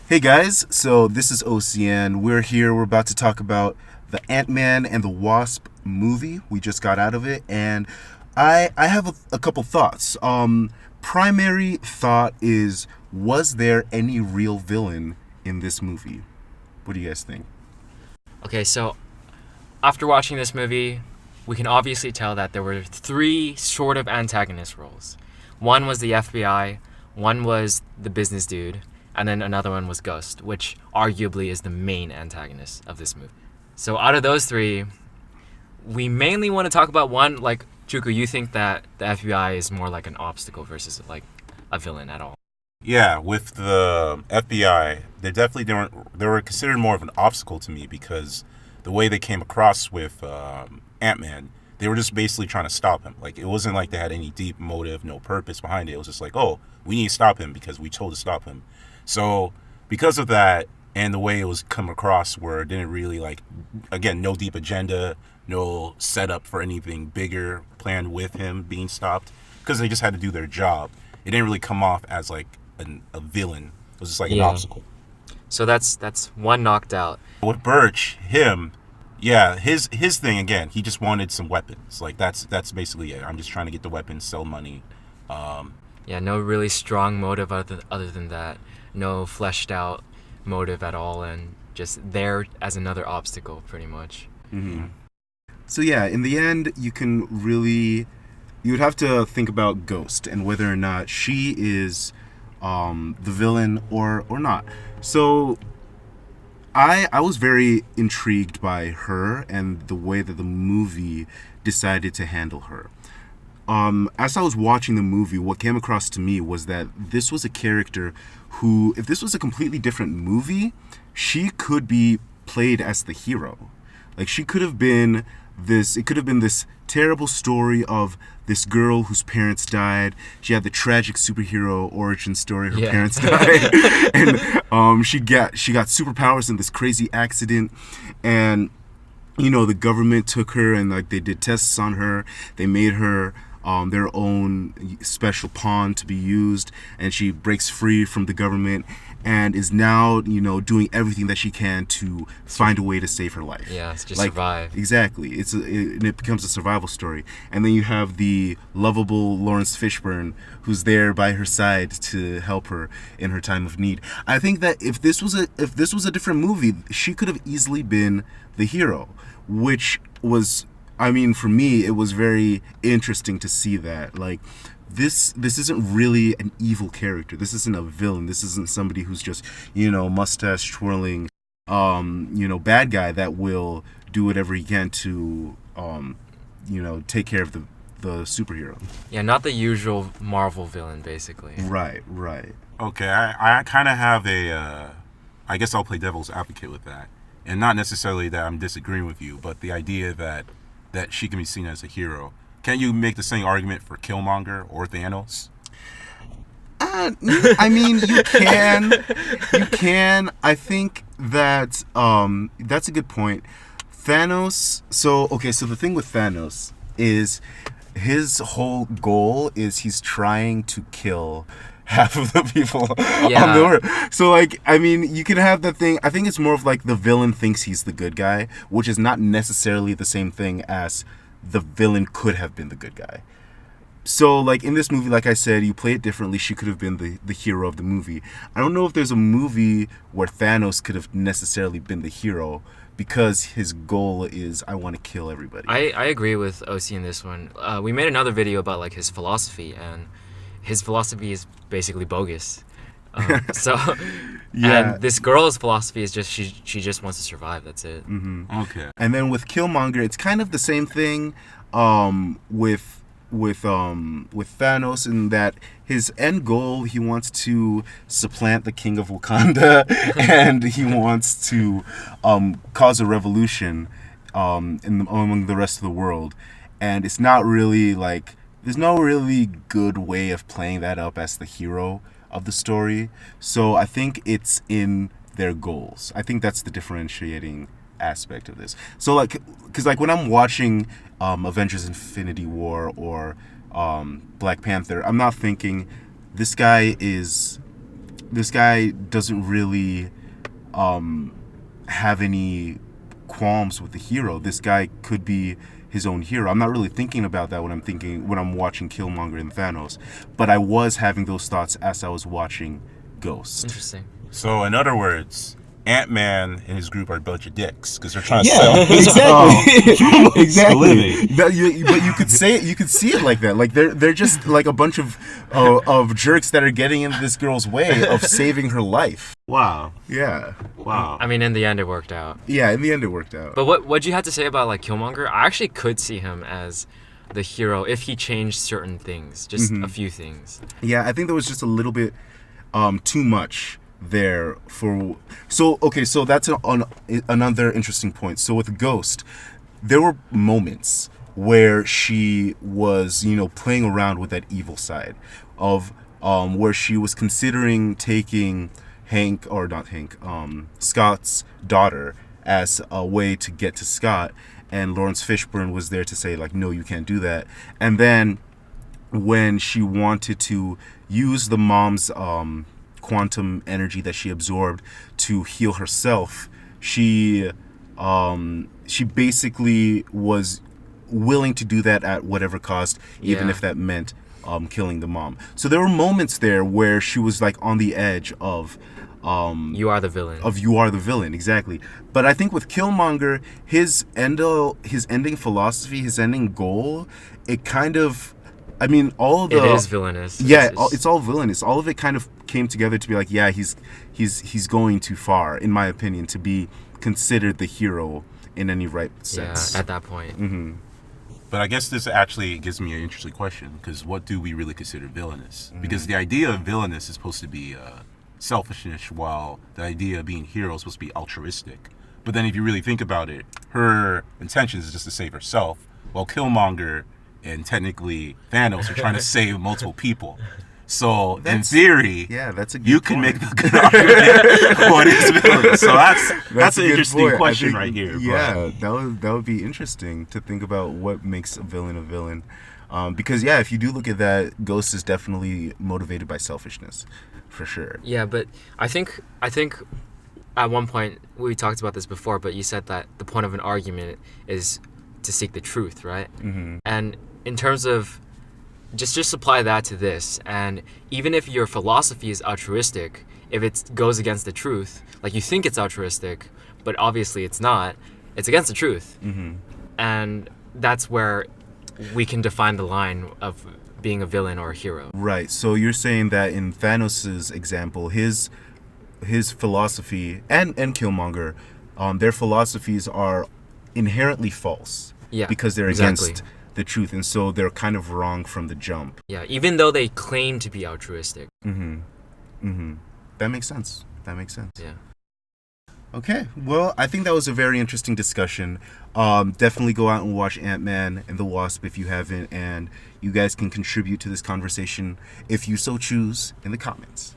Hey guys, so this is OCN. We're here. We're about to talk about the Ant-Man and the Wasp movie. We just got out of it, and I have a couple thoughts. Primary thought is, was there any real villain in this movie? What do you guys think? Okay, so after watching this movie, we can obviously tell that there were three sort of antagonist roles. One was the FBI, one was the business dude, and then another one was Ghost, which arguably is the main antagonist of this movie. So out of those three, we mainly want to talk about one. Like, Juku, you think that the FBI is more like an obstacle versus like a villain at all? Yeah, with the FBI, they definitely didn't. They were considered more of an obstacle to me because the way they came across with Ant-Man, they were just basically trying to stop him. Like, it wasn't like they had any deep motive, no purpose behind it. It was just like, oh, we need to stop him because we told to stop him. So because of that and the way it was come across, where it didn't really like, again, no deep agenda, no setup for anything bigger planned with him being stopped, because they just had to do their job. It didn't really come off as like a villain. It was just like an obstacle. So that's one knocked out. With Birch, yeah, his thing again. He just wanted some weapons. Like that's basically it. I'm just trying to get the weapons, sell money. Yeah, no really strong motive other than that. No fleshed out motive at all, and just there as another obstacle, pretty much. Mm-hmm. So yeah, in the end, you would have to think about Ghost and whether or not she is the villain or not. So I was very intrigued by her and the way that the movie decided to handle her. As I was watching the movie, what came across to me was that this was a character who, if this was a completely different movie, she could be played as the hero. Like, she could have been it could have been this terrible story of this girl whose parents died. She had the tragic superhero origin story. Her parents died. And she got superpowers in this crazy accident. And, you know, the government took her and, like, they did tests on her. They made her their own special pawn to be used, and she breaks free from the government and is now, you know, doing everything that she can to find a way to save her life. Yeah, it's just survive. Exactly. It becomes a survival story. And then you have the lovable Lawrence Fishburne, who's there by her side to help her in her time of need. I think that if this was a different movie, she could have easily been the hero, which was, I mean, for me, it was very interesting to see that. Like, this isn't really an evil character. This isn't a villain. This isn't somebody who's just, you know, mustache twirling, bad guy that will do whatever he can to, take care of the superhero. Yeah, not the usual Marvel villain, basically. Right. Okay, I kind of have I guess I'll play devil's advocate with that, and not necessarily that I'm disagreeing with you, but the idea that she can be seen as a hero. Can't you make the same argument for Killmonger or Thanos? I mean, you can. I think that that's a good point. Thanos. So the thing with Thanos is his whole goal is he's trying to kill half of the people on the earth. So, like, I mean, you can have that thing. I think it's more of like the villain thinks he's the good guy, which is not necessarily the same thing as the villain could have been the good guy. So, like, in this movie, like I said, you play it differently. She could have been the hero of the movie. I don't know if there's a movie where Thanos could have necessarily been the hero, because his goal is, I want to kill everybody. I agree with OC in this one. We made another video about, like, his philosophy, and his philosophy is basically bogus. And this girl's philosophy is just she just wants to survive. That's it. Mm-hmm. Okay. And then with Killmonger, it's kind of the same thing with Thanos, in that his end goal, he wants to supplant the king of Wakanda and he wants to cause a revolution among the rest of the world. And it's not really like, there's no really good way of playing that up as the hero of the story. So I think it's in their goals. I think that's the differentiating aspect of this. So, like, because, like, when I'm watching Avengers Infinity War or Black Panther, I'm not thinking this guy is this guy doesn't really have any qualms with the hero. This guy could be his own hero. I'm not really thinking about that when I'm watching Killmonger and Thanos, but I was having those thoughts as I was watching Ghost. Interesting. So, in other words, Ant-Man and his group are a bunch of dicks because they're trying to Yeah, sell. exactly. Exactly. living. But you could say it. You could see it like that. Like they're just like a bunch of jerks that are getting in this girl's way of saving her life. Wow. Yeah. Wow. I mean, in the end, it worked out. Yeah. In the end, it worked out. But what'd you have to say about like Killmonger? I actually could see him as the hero if he changed certain things, just a few things. Yeah, I think there was just a little bit too much there for. So that's another interesting point. So with Ghost, there were moments where she was, playing around with that evil side of where she was considering taking Scott's daughter as a way to get to Scott, and Lawrence Fishburne was there to say like, no, you can't do that. And then when she wanted to use the mom's quantum energy that she absorbed to heal herself, she basically was willing to do that at whatever cost, even Yeah. if that meant killing the mom. So there were moments there where she was like on the edge of You are the villain. you are the villain, exactly. But I think with Killmonger, his ending philosophy, his ending goal, it kind of, I mean, all of the It is villainous. yeah, it's all villainous. All of it kind of came together to be like, yeah, he's going too far, in my opinion, to be considered the hero in any right sense. at that point. But I guess this actually gives me an interesting question, because what do we really consider villainous? Because the idea of villainous is supposed to be selfishness, while the idea of being hero is supposed to be altruistic. But then if you really think about it, her intention is just to save herself, while Killmonger and technically Thanos are trying to save multiple people. So in theory, Yeah, that's a good you can point. make the good argument what is villainous. So that's a an good interesting point. I question think- right here. Yeah, that would be interesting to think about what makes a villain. Because yeah, if you do look at that, Ghost is definitely motivated by selfishness, for sure. Yeah, but I think at one point we talked about this before, but you said that the point of an argument is to seek the truth, right? And in terms of just apply that to this, and even if your philosophy is altruistic, if it goes against the truth, like you think it's altruistic, but obviously it's not, it's against the truth. And that's where we can define the line of being a villain or a hero. Right. So you're saying that in Thanos' example, his philosophy and Killmonger, their philosophies are inherently false. Yeah, Because they're exactly. against the truth, and so they're kind of wrong from the jump. Yeah, even though they claim to be altruistic. That makes sense. Yeah. Okay, well, I think that was a very interesting discussion. Definitely go out and watch Ant-Man and the Wasp if you haven't, and you guys can contribute to this conversation if you so choose in the comments.